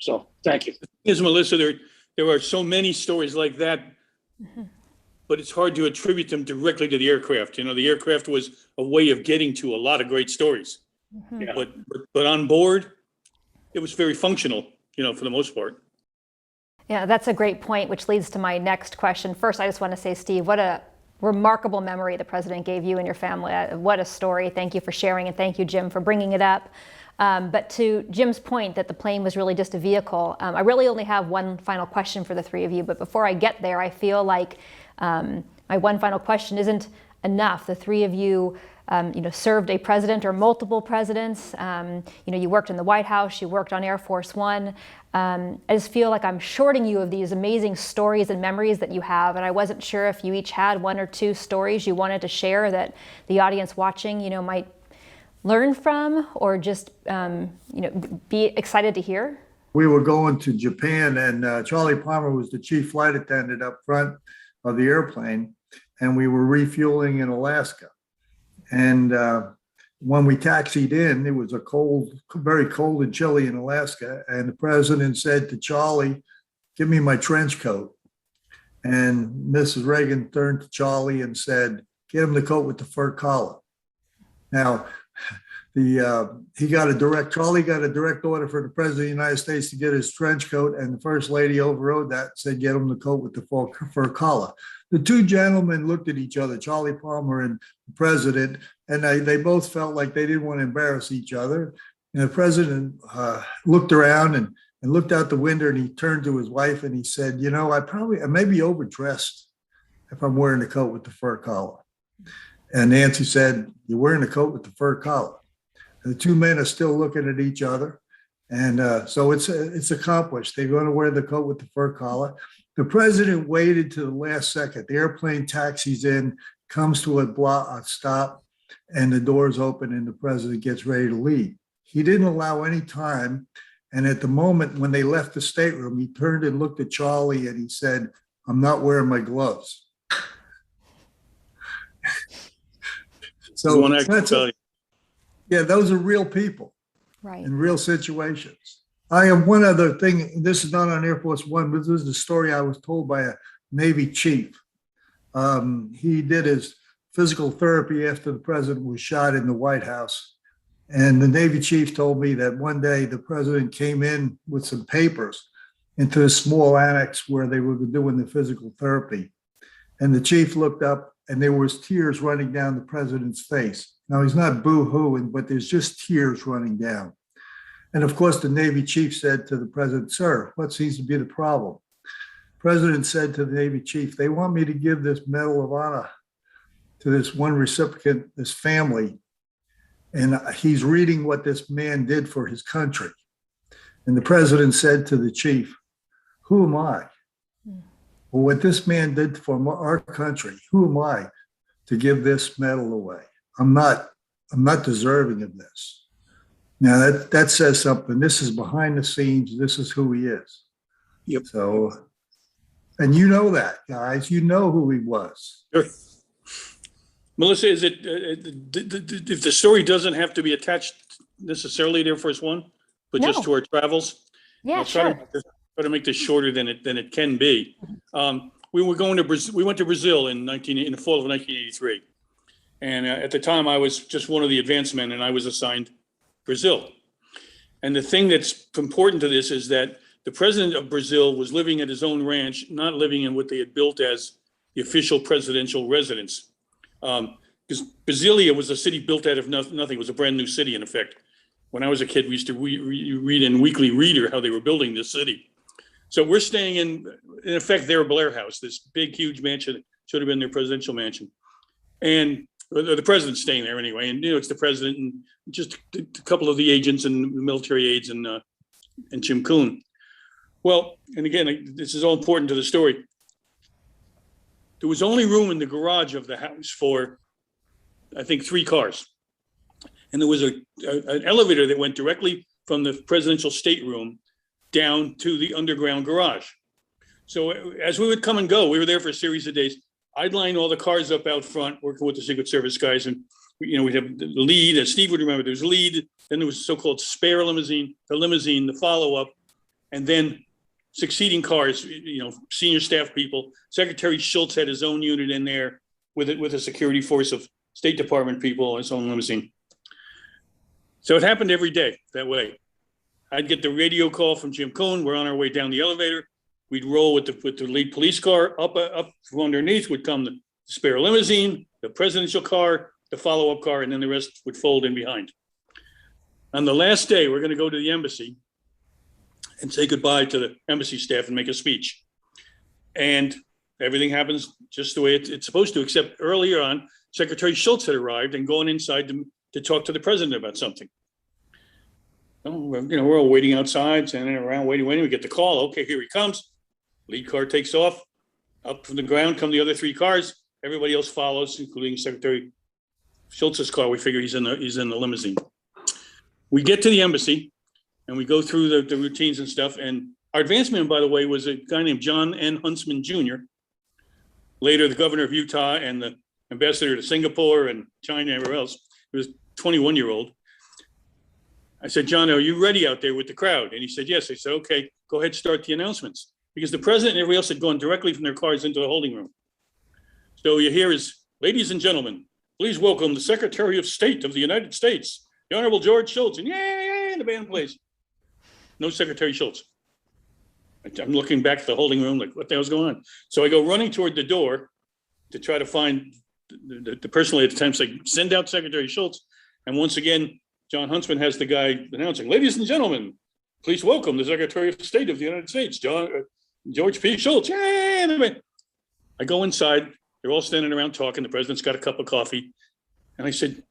So thank you. Yes, Melissa, there are so many stories like that, but it's hard to attribute them directly to the aircraft. You know, the aircraft was a way of getting to a lot of great stories. Yeah. But on board, it was very functional, you know, for the most part. Yeah, that's a great point, which leads to my next question. First, I just want to say, Steve, what a remarkable memory the president gave you and your family. What a story. Thank you for sharing, and thank you, Jim, for bringing it up. But to Jim's point that the plane was really just a vehicle, I really only have one final question for the three of you. But before I get there, I feel like my one final question isn't enough. The three of you, served a president or multiple presidents. You worked in the White House, you worked on Air Force One. I just feel like I'm shorting you of these amazing stories and memories that you have, and I wasn't sure if you each had one or two stories you wanted to share that the audience watching, might learn from, or just, be excited to hear. We were going to Japan, and Charlie Palmer was the chief flight attendant up front of the airplane, and we were refueling in Alaska. And when we taxied in, it was very cold and chilly in Alaska. And the president said to Charlie, "Give me my trench coat." And Mrs. Reagan turned to Charlie and said, "Get him the coat with the fur collar." Now, Charlie got a direct order for the president of the United States to get his trench coat, and the first lady overrode that and said, "Get him the coat with the fur collar." The two gentlemen looked at each other, Charlie Palmer and the president, and they both felt like they didn't want to embarrass each other. And the president looked around and looked out the window, and he turned to his wife and he said, I may be overdressed if I'm wearing a coat with the fur collar. And Nancy said, "You're wearing a coat with the fur collar." And the two men are still looking at each other. And so it's accomplished. They're going to wear the coat with the fur collar. The president waited to the last second. The airplane taxis in, comes to a stop, and the doors open, and the president gets ready to leave. He didn't allow any time. And at the moment when they left the stateroom, he turned and looked at Charlie and he said, "I'm not wearing my gloves." So those are real people, right, in real situations. I have one other thing. This is not on Air Force One, but this is the story I was told by a Navy chief. He did his physical therapy after the president was shot in the White House. And the Navy chief told me that one day the president came in with some papers into a small annex where they were doing the physical therapy. And the chief looked up and there was tears running down the president's face. Now, he's not boo-hooing, but there's just tears running down. And of course, the Navy chief said to the president, "Sir, what seems to be the problem?" The president said to the Navy chief, "They want me to give this Medal of Honor to this one recipient, this family. And he's reading what this man did for his country." And the president said to the chief, "Who am I? Well, what this man did for our country, who am I to give this medal away? I'm not deserving of this." Now that says something. This is behind the scenes. This is who he is. Yep. So, and you know that, guys. You know who he was. Sure. Melissa, is it if the story doesn't have to be attached necessarily to Air Force One, but just to our travels? Yeah, Try to make this shorter than it can be. We were going to Brazil. We went to Brazil in the fall of 1983, and at the time I was just one of the advance men, and I was assigned Brazil. And the thing that's important to this is that the president of Brazil was living at his own ranch, not living in what they had built as the official presidential residence. Because Brasilia was a city built out of nothing. It was a brand new city, in effect. When I was a kid, we used to read in Weekly Reader how they were building this city. So we're staying in effect, their Blair House, this big, huge mansion, should have been their presidential mansion. And the president's staying there anyway. And, it's the president and just a couple of the agents and military aides and Jim Kuhn. Well, and again, this is all important to the story. There was only room in the garage of the house for, I think, 3 cars. And there was an elevator that went directly from the presidential stateroom down to the underground garage. So as we would come and go, we were there for a series of days. I'd line all the cars up out front, working with the Secret Service guys, and we'd have the lead, as Steve would remember, there's lead, then there was so-called spare limousine, the follow-up, and then succeeding cars, senior staff people. Secretary Shultz had his own unit in there with a security force of State Department people, his own limousine. So it happened every day that way. I'd get the radio call from Jim Cohn. We're on our way down the elevator. We'd roll with the lead police car. Up from underneath would come the spare limousine, the presidential car, the follow-up car, and then the rest would fold in behind. On the last day, we're going to go to the embassy and say goodbye to the embassy staff and make a speech. And everything happens just the way it's supposed to, except earlier on, Secretary Shultz had arrived and gone inside to talk to the president about something. We're all waiting outside, standing around, waiting. We get the call. Okay, here he comes. Lead car takes off. Up from the ground come the other three cars. Everybody else follows, including Secretary Shultz's car. We figure he's in the limousine. We get to the embassy, and we go through the routines and stuff. And our advancement, by the way, was a guy named John N. Huntsman Jr., later the governor of Utah and the ambassador to Singapore and China and everywhere else. He was a 21-year-old. I said, John, are you ready out there with the crowd? And he said, yes. I said, okay, go ahead, start the announcements. Because the president and everybody else had gone directly from their cars into the holding room. So you hear is, ladies and gentlemen, please welcome the Secretary of State of the United States, the Honorable George Shultz. And yay, the band plays. No Secretary Shultz. I'm looking back at the holding room like, what the hell's going on? So I go running toward the door to try to find the person at the time, say, send out Secretary Shultz. And once again, John Huntsman has the guy announcing, ladies and gentlemen, please welcome the Secretary of State of the United States, George P. Shultz. Yay! I go inside. They're all standing around talking. The president's got a cup of coffee. And I said,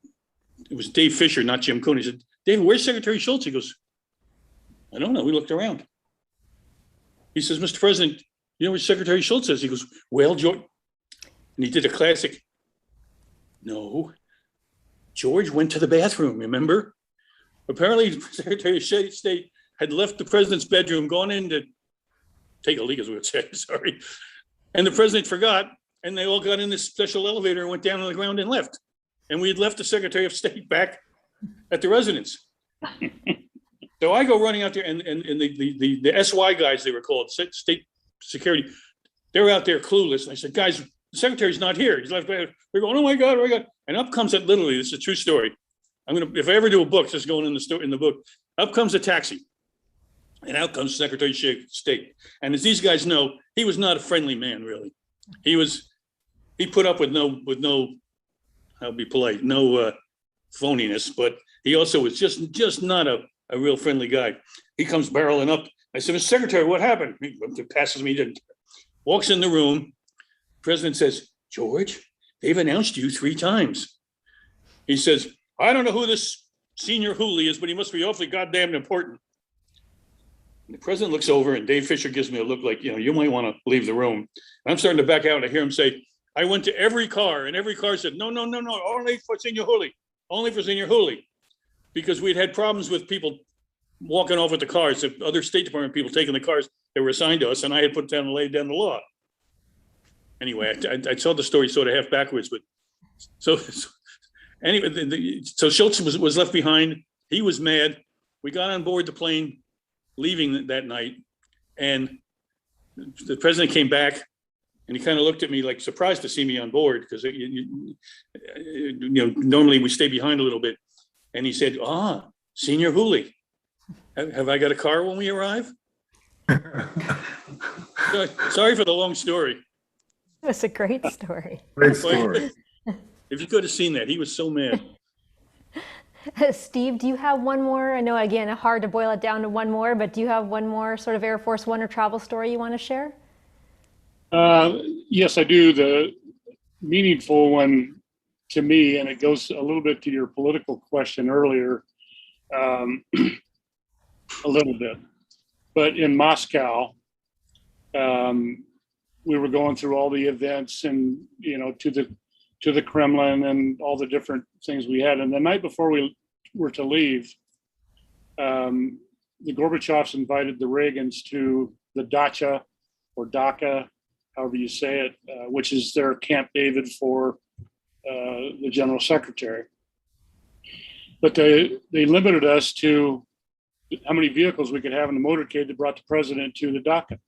it was Dave Fisher, not Jim Cohn. He said, David, where's Secretary Shultz? He goes, I don't know. We looked around. He says, Mr. President, you know what Secretary Shultz says? He goes, well, George. And he did a classic. No, George went to the bathroom, remember? Apparently, Secretary of State had left the president's bedroom, gone in to take a leak, as we would say, sorry. And the president forgot, and they all got in this special elevator and went down on the ground and left. And we had left the Secretary of State back at the residence. So I go running out there, and the SY guys, they were called, State Security, they're out there clueless. And I said, guys, the secretary's not here. He's left. We're going, oh my God. And up comes that, literally, this is a true story. If I ever do a book, just going in the book, up comes a taxi. And out comes Secretary of State. And as these guys know, he was not a friendly man, really. He put up with no, I'll be polite, no phoniness, but he also was just not a real friendly guy. He comes barreling up. I said, Mr. Secretary, what happened? He passes me, walks in the room. President says, George, they've announced you 3 times. He says, I don't know who this senior Hooley is, but he must be awfully goddamn important. And the president looks over and Dave Fisher gives me a look like, you might want to leave the room. And I'm starting to back out and I hear him say, I went to every car and every car said, no, only for Senior Hooley, only for Senior Hooley. Because we'd had problems with people walking off with the cars, other State Department people taking the cars that were assigned to us, and I had put down and laid down the law. Anyway, I told the story sort of half backwards, but so anyway, so Shultz was left behind. He was mad. We got on board the plane leaving that night, and the president came back, and he kind of looked at me like surprised to see me on board because normally we stay behind a little bit, and he said, Senior Hooley, have I got a car when we arrive? Sorry for the long story. That's a great story. Great story. If you could have seen that, he was so mad. Steve, do you have one more? I know, again, hard to boil it down to one more, but do you have one more sort of Air Force One or travel story you want to share? Yes, I do. The meaningful one to me, and it goes a little bit to your political question earlier, a little bit. But in Moscow, we were going through all the events and, to the Kremlin and all the different things we had. And the night before we were to leave, the Gorbachevs invited the Reagans to the dacha or dacha, however you say it, which is their Camp David for the general secretary. But they limited us to how many vehicles we could have in the motorcade that brought the president to the dacha.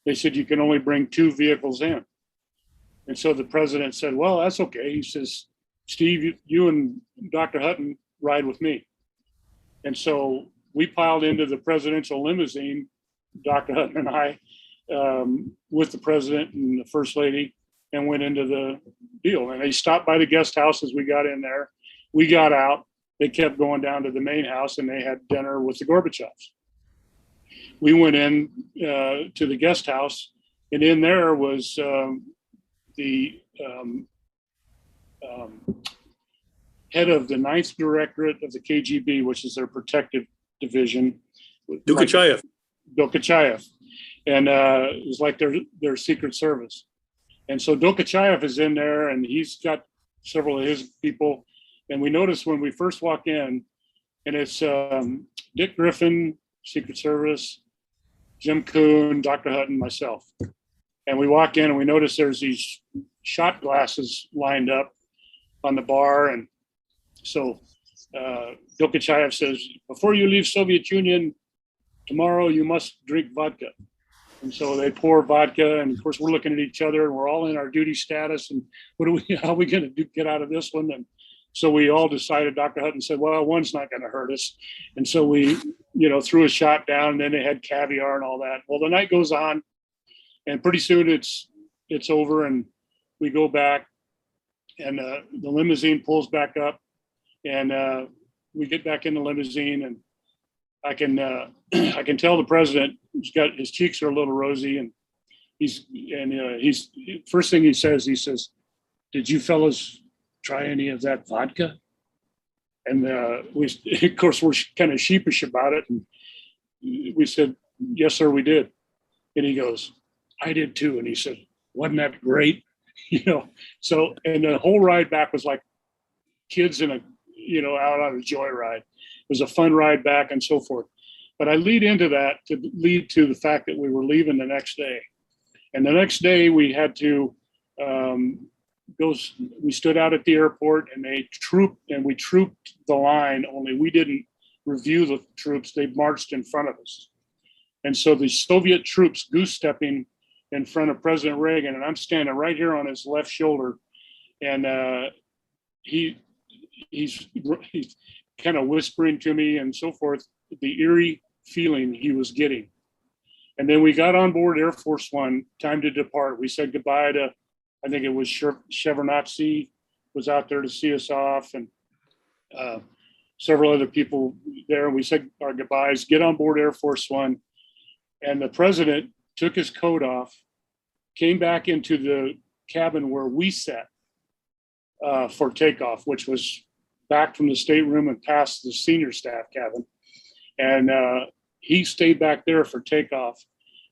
They said you can only bring 2 vehicles in. And so the president said, well, that's okay. He says, Steve, you and Dr. Hutton ride with me. And so we piled into the presidential limousine, Dr. Hutton and I, with the president and the first lady, and went into the deal. And they stopped by the guest house as we got in there. We got out. They kept going down to the main house, and they had dinner with the Gorbachevs. We went in to the guest house, and in there was the head of the 9th Directorate of the KGB, which is their protective division. Dukachev. Dukachev. And it was like their secret service. And so Dukachev is in there, and he's got several of his people. And we noticed when we first walk in, and it's Dick Griffin, Secret Service, Jim Kuhn, Dr. Hutton, myself. And we walk in and we notice there's these shot glasses lined up on the bar. And so Dukachev says, before you leave Soviet Union, tomorrow you must drink vodka. And so they pour vodka, and of course we're looking at each other, and we're all in our duty status, and how are we going to get out of this one? And so we all decided, Dr. Hutton said, well, one's not going to hurt us. And so we, threw a shot down, and then they had caviar and all that. Well, the night goes on, and pretty soon it's over, and we go back, and the limousine pulls back up, and we get back in the limousine, and I can tell the president, his cheeks are a little rosy, and he's first thing he says, did you fellas try any of that vodka? And we, of course, we're kind of sheepish about it, and we said, yes, sir, we did. And he goes, I did too. And he said, wasn't that great? So, and the whole ride back was like kids in out on a joyride. It was a fun ride back and so forth. But I lead into that to lead to the fact that we were leaving the next day. And the next day we had to we stood out at the airport, and we trooped the line, only we didn't review the troops. They marched in front of us. And so the Soviet troops goose-stepping in front of President Reagan, and I'm standing right here on his left shoulder. And he's kind of whispering to me and so forth, the eerie feeling he was getting. And then we got on board Air Force One, time to depart. We said goodbye to, I think it was Shevardnadze was out there to see us off, and several other people there. We said our goodbyes, get on board Air Force One. And the president took his coat off, came back into the cabin where we sat for takeoff, which was back from the stateroom and past the senior staff cabin. And he stayed back there for takeoff.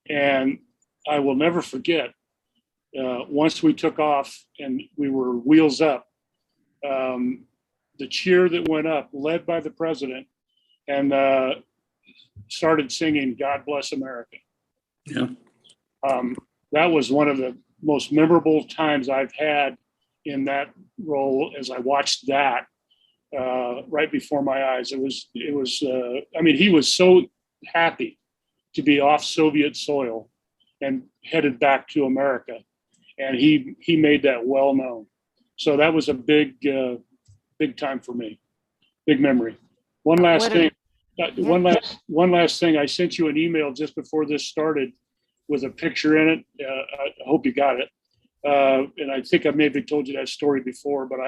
And I will never forget, once we took off and we were wheels up, the cheer that went up, led by the president, and started singing God Bless America. Yeah. That was one of the most memorable times I've had in that role, as I watched that right before my eyes. It was he was so happy to be off Soviet soil and headed back to America. And he made that well known. So that was a big time for me. Big memory. One last thing. One last thing. I sent you an email just before this started with a picture in it. I hope you got it. And I think I maybe told you that story before, but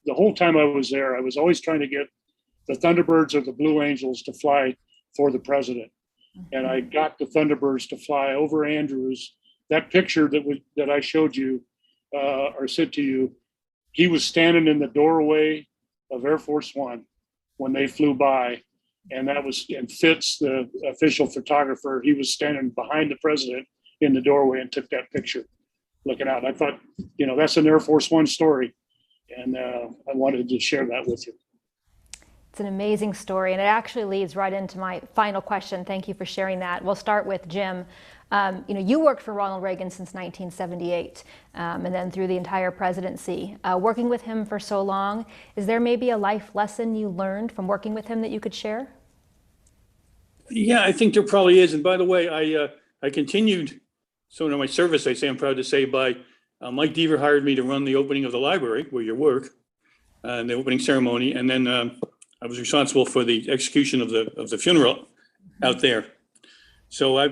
the whole time I was there, I was always trying to get the Thunderbirds or the Blue Angels to fly for the president. And I got the Thunderbirds to fly over Andrews. That picture that I showed you or sent to you, he was standing in the doorway of Air Force One when they flew by. And Fitz, the official photographer, he was standing behind the president in the doorway and took that picture looking out. I thought, that's an Air Force One story. And I wanted to share that with you. It's an amazing story, and it actually leads right into my final question. Thank you for sharing that. We'll start with Jim. You worked for Ronald Reagan since 1978, and then through the entire presidency. Working with him for so long, is there maybe a life lesson you learned from working with him that you could share? Yeah, I think there probably is. And by the way, I continued, so in my service, I say, I'm proud to say, by Mike Deaver hired me to run the opening of the library where you work, and the opening ceremony. And then I was responsible for the execution of the funeral out there. So I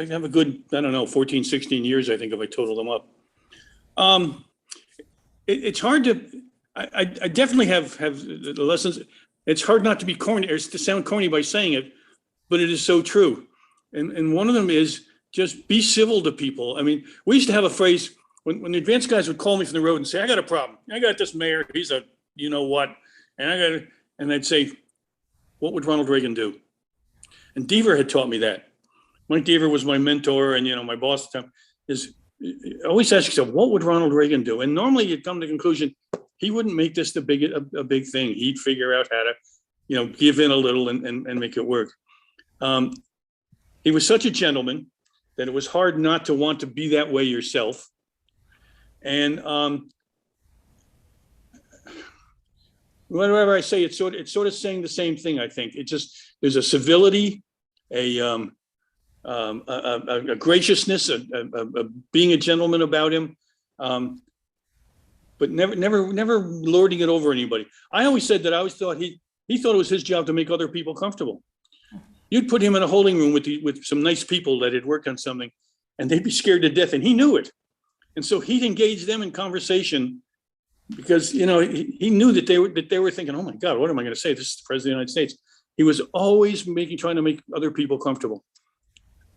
have a good, 14, 16 years, I think, if I total them up. It's hard to, I definitely have the lessons. It's hard not to be corny, or to sound corny by saying it, but it is so true. And one of them is just be civil to people. I mean, we used to have a phrase when the advanced guys would call me from the road and say, I got a problem. I got this mayor, he's a, you know what, and I'd say, what would Ronald Reagan do? And Deaver had taught me that. Mike Deaver was my mentor and, my boss at the time. Is always ask yourself, what would Ronald Reagan do? And normally you'd come to the conclusion, he wouldn't make this a big thing. He'd figure out how to, give in a little and make it work. He was such a gentleman that it was hard not to want to be that way yourself. And whenever I say it's sort of saying the same thing, I think. It just, there's a civility, a graciousness, a being a gentleman about him, but never lording it over anybody. I always said that I always thought he thought it was his job to make other people comfortable. You'd put him in a holding room with some nice people that had worked on something, and they'd be scared to death, and he knew it. And so he'd engage them in conversation because, he knew that they were thinking, oh my God, what am I going to say? This is the President of the United States. He was always trying to make other people comfortable.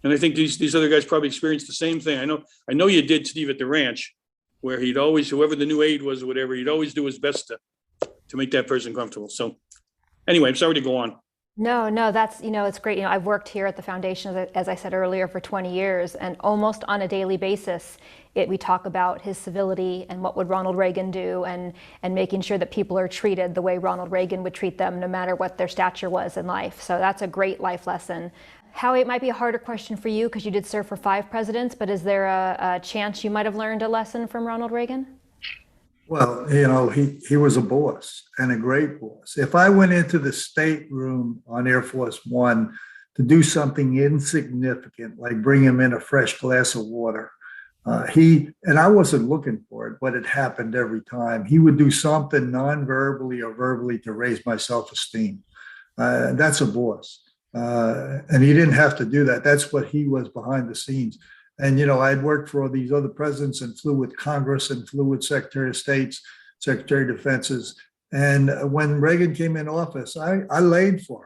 And I think these other guys probably experienced the same thing. I know you did, Steve, at the ranch, where he'd always, whoever the new aide was or whatever, he'd always do his best to make that person comfortable. So anyway, I'm sorry to go on. No, that's, it's great. I've worked here at the foundation, as I said earlier, for 20 years, and almost on a daily basis, we talk about his civility and what would Ronald Reagan do, and making sure that people are treated the way Ronald Reagan would treat them, no matter what their stature was in life. So that's a great life lesson. Howie, it might be a harder question for you because you did serve for 5 presidents, but is there a chance you might have learned a lesson from Ronald Reagan? Well, he was a boss, and a great boss. If I went into the stateroom on Air Force One to do something insignificant, like bring him in a fresh glass of water, and I wasn't looking for it, but it happened every time. He would do something non-verbally or verbally to raise my self-esteem. That's a boss. And he didn't have to do that. That's what he was behind the scenes. And, I'd worked for all these other presidents and flew with Congress and flew with Secretary of States, Secretary of Defenses. And when Reagan came in office, I laid for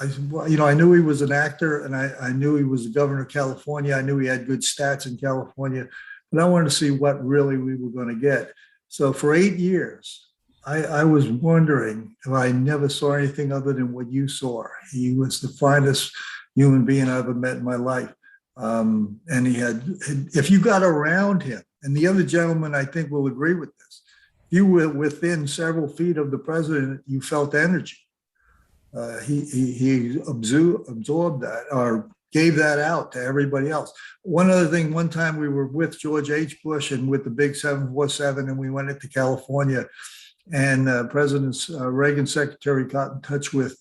him. I knew he was an actor, and I knew he was the governor of California. I knew he had good stats in California, but I wanted to see what really we were going to get. So for 8 years, I was wondering if I never saw anything other than what you saw. He was the finest human being I ever met in my life. And he had, if you got around him, and the other gentleman I think will agree with this, you were within several feet of the president, you felt energy. He absorbed that, or gave that out to everybody else. One other thing, one time we were with George H. Bush and with the big 747, and we went into California, and President Reagan's secretary got in touch with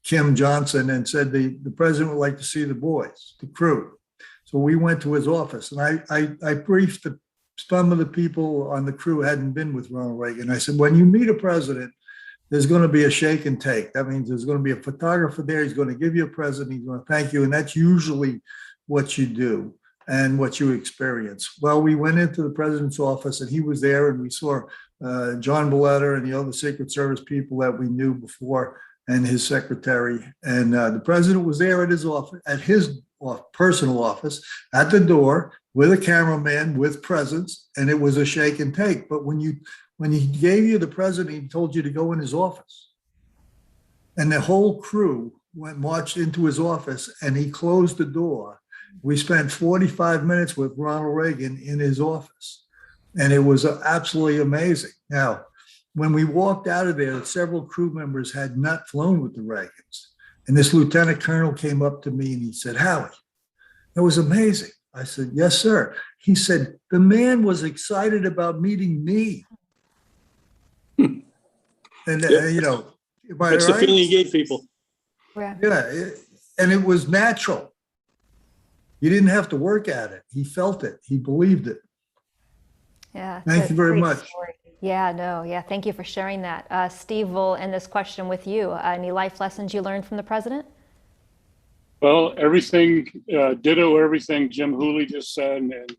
Kim Johnson and said the president would like to see the boys, the crew. So we went to his office, and I briefed some of the people on the crew who hadn't been with Ronald Reagan. I said, when you meet a president, there's going to be a shake and take. That means there's going to be a photographer there. He's going to give you a present. He's going to thank you. And that's usually what you do and what you experience. Well, we went into the president's office, and he was there, and we saw John Boletta and the other Secret Service people that we knew before, and his secretary. And the president was there at his office, at his personal office, at the door, with a cameraman, with presents, and it was a shake and take. But when he gave you the president, he told you to go in his office. And the whole crew marched into his office, and he closed the door. We spent 45 minutes with Ronald Reagan in his office, and it was absolutely amazing. Now, when we walked out of there, several crew members had not flown with the Reagans. And this lieutenant colonel came up to me and he said, Howie, that was amazing. I said, yes, sir. He said, the man was excited about meeting me. And, you know, That's the feeling you gave people. Yeah, and it was natural. You didn't have to work at it. He felt it. He believed it. Yeah. Thank you very much. Story. Yeah, no, yeah. Thank you for sharing that. Steve, we'll end this question with you. Any life lessons you learned from the president? Well, everything, ditto everything Jim Hooley just said, and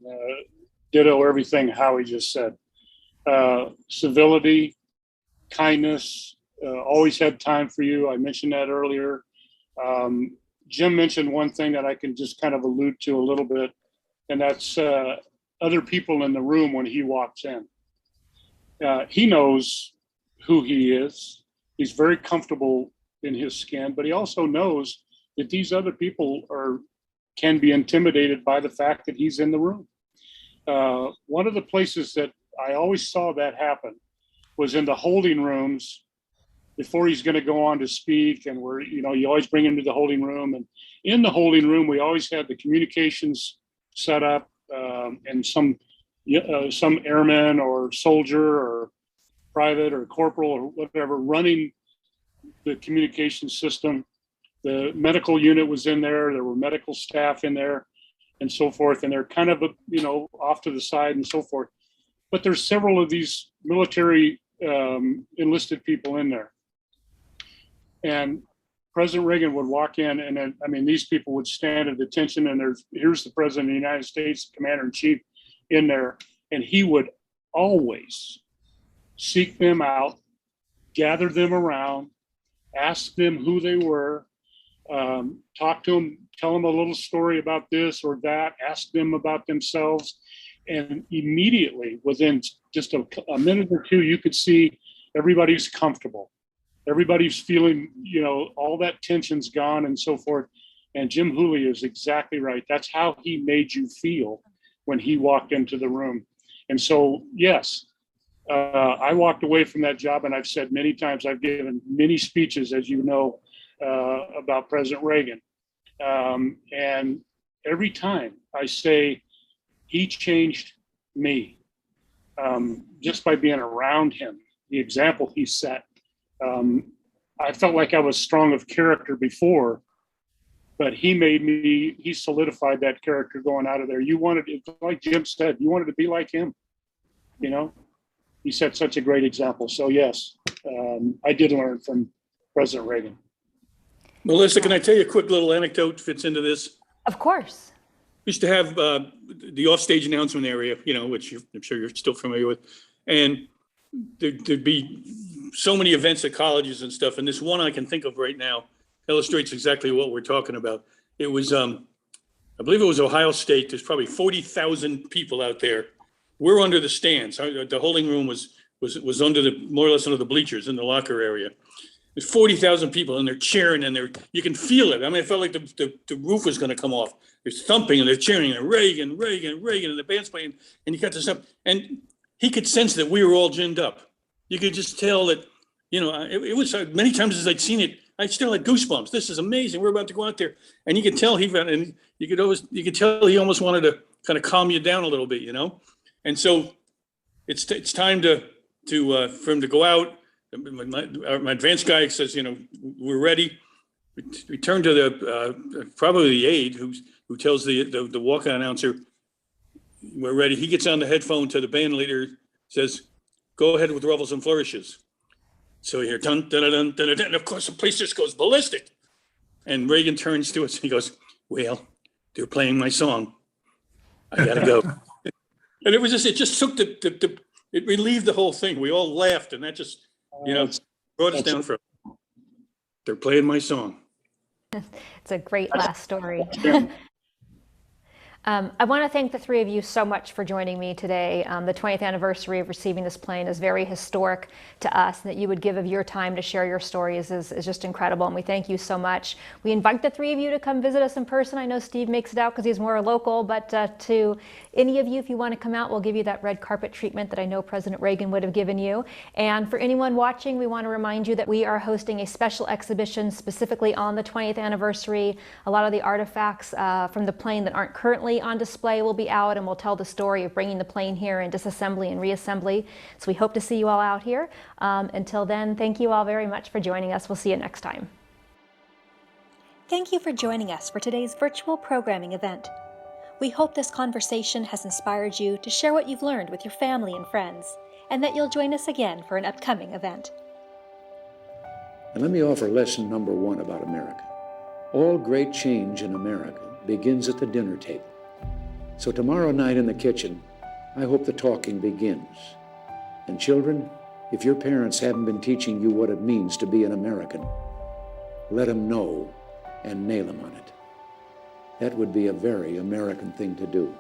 ditto everything Howie just said. Civility, kindness, always had time for you. I mentioned that earlier. Jim mentioned one thing that I can just kind of allude to a little bit, and that's other people in the room when he walks in. He knows who he is. He's very comfortable in his skin, but he also knows that these other people can be intimidated by the fact that he's in the room. One of the places that I always saw that happen was in the holding rooms before he's going to go on to speak. And you always bring him to the holding room. And in the holding room, we always had the communications set up and some airman or soldier or private or corporal or whatever running the communication system. The medical unit was in there. There were medical staff in there and so forth. And they're kind of, off to the side and so forth. But there's several of these military enlisted people in there. And President Reagan would walk in, and then, these people would stand at attention, and here's the President of the United States, Commander-in-Chief in there, and he would always seek them out, gather them around, ask them who they were, talk to them, tell them a little story about this or that, ask them about themselves, and immediately, within just a minute or two, you could see everybody's comfortable. Everybody's feeling, all that tension's gone and so forth. And Jim Hooley is exactly right. That's how he made you feel when he walked into the room. And so, yes, I walked away from that job, and I've said many times, I've given many speeches, as you know, about President Reagan. And every time I say, he changed me just by being around him, the example he set. I felt like I was strong of character before, but he solidified that character going out of there. Like Jim said, you wanted to be like him, he set such a great example. So yes, I did learn from President Reagan. Melissa, can I tell you a quick little anecdote fits into this? Of course. We used to have the offstage announcement area, which I'm sure you're still familiar with. And there'd be so many events at colleges and stuff. And this one I can think of right now illustrates exactly what we're talking about. It was, I believe it was Ohio State. There's probably 40,000 people out there. We're under the stands. The holding room was under more or less under the bleachers in the locker area. There's 40,000 people and they're cheering and you can feel it. It felt like the roof was going to come off. There's thumping and they're cheering and Reagan, Reagan, Reagan, and the band's playing, and you got this up. And he could sense that we were all ginned up. You could just tell that, it was many times as I'd seen it, I still had goosebumps. This is amazing. We're about to go out there. And you could tell you could tell he almost wanted to kind of calm you down a little bit, And so it's time for him to go out. My advanced guy says, we're ready. We turn to probably the aide who tells the walk-on announcer, we're ready. He gets on the headphone to the band leader, says, go ahead with revels and flourishes. So you hear dun, dun, dun, dun, dun, and of course the place just goes ballistic. And Reagan turns to us and he goes, well, they're playing my song. I gotta go. And it just took it relieved the whole thing. We all laughed, and that just, brought us down from. They're playing my song. It's a great last story. I want to thank the three of you so much for joining me today. The 20th anniversary of receiving this plane is very historic to us, and that you would give of your time to share your stories is just incredible, and we thank you so much. We invite the three of you to come visit us in person. I know Steve makes it out because he's more local, but to any of you, if you want to come out, we'll give you that red carpet treatment that I know President Reagan would have given you. And for anyone watching, we want to remind you that we are hosting a special exhibition specifically on the 20th anniversary. A lot of the artifacts from the plane that aren't currently on display will be out, and we'll tell the story of bringing the plane here and disassembly and reassembly. So we hope to see you all out here. Until then, thank you all very much for joining us. We'll see you next time. Thank you for joining us for today's virtual programming event. We hope this conversation has inspired you to share what you've learned with your family and friends, and that you'll join us again for an upcoming event. And let me offer lesson number 1 about America. All great change in America begins at the dinner table. So tomorrow night in the kitchen, I hope the talking begins. And children, if your parents haven't been teaching you what it means to be an American, let them know and nail them on it. That would be a very American thing to do.